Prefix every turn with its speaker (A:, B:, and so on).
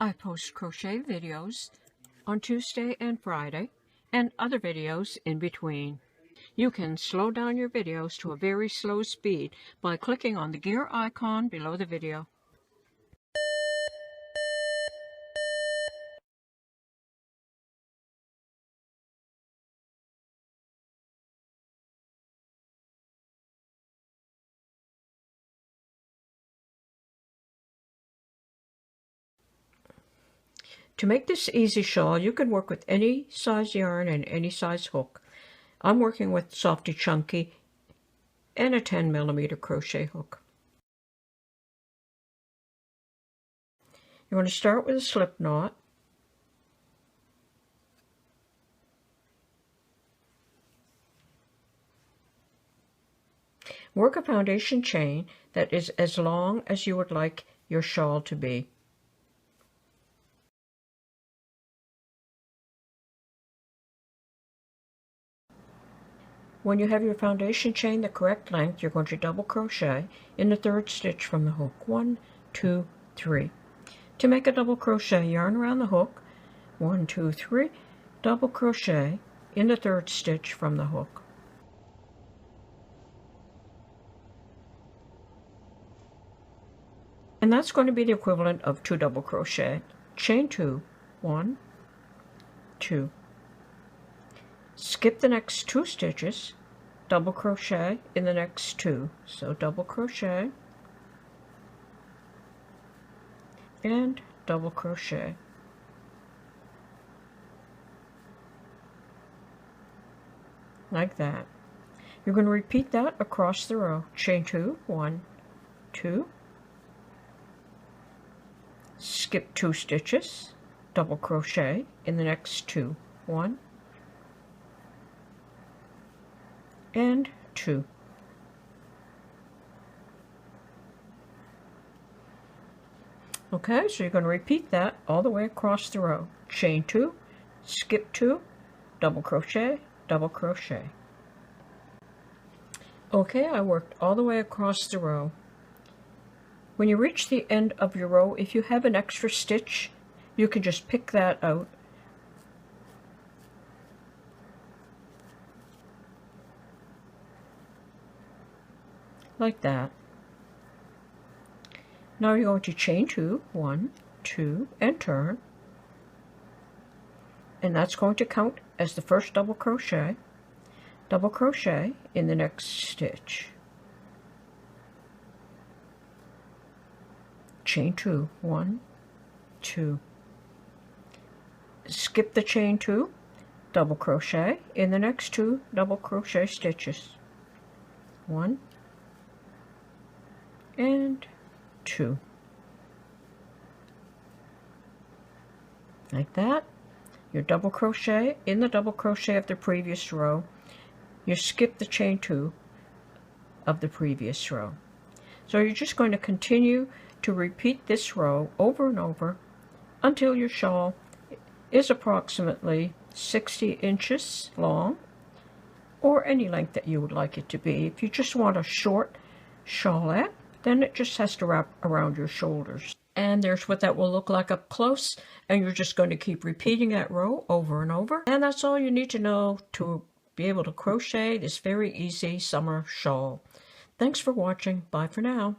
A: I post crochet videos on Tuesday and Friday, and other videos in between. You can slow down your videos to a very slow speed by clicking on the gear icon below the video. To make this easy shawl, you can work with any size yarn and any size hook. I'm working with Softee Chunky and a 10mm crochet hook. You want to start with a slip knot. Work a foundation chain that is as long as you would like your shawl to be. When you have your foundation chain the correct length, you're going to double crochet in the third stitch from the hook. 1, 2, 3. To make a double crochet, yarn around the hook. 1, 2, 3. Double crochet in the third stitch from the hook. And that's going to be the equivalent of 2 double crochet. Chain 2, 1, 2. Skip the next 2 stitches, double crochet in the next 2. So double crochet and double crochet. Like that. You're going to repeat that across the row. Chain 2, 1, 2. Skip 2 stitches, double crochet in the next 2. 1 and 2. Okay, so you're going to repeat that all the way across the row. Chain 2, skip 2, double crochet, double crochet. Okay, I worked all the way across the row. When you reach the end of your row, if you have an extra stitch, you can just pick that out. Like that. Now you're going to chain 2, 1, 2, and turn. And that's going to count as the first double crochet. Double crochet in the next stitch. Chain 2, 1, 2. Skip the chain 2, double crochet in the next 2 double crochet stitches. 1 and 2. Like that. You double crochet in the double crochet of the previous row. You skip the chain 2 of the previous row. So you're just going to continue to repeat this row over and over until your shawl is approximately 60 inches long, or any length that you would like it to be. If you just want a short shawlette, then it just has to wrap around your shoulders. And there's what that will look like up close, and you're just going to keep repeating that row over and over. And that's all you need to know to be able to crochet this very easy summer shawl. Thanks for watching. Bye for now.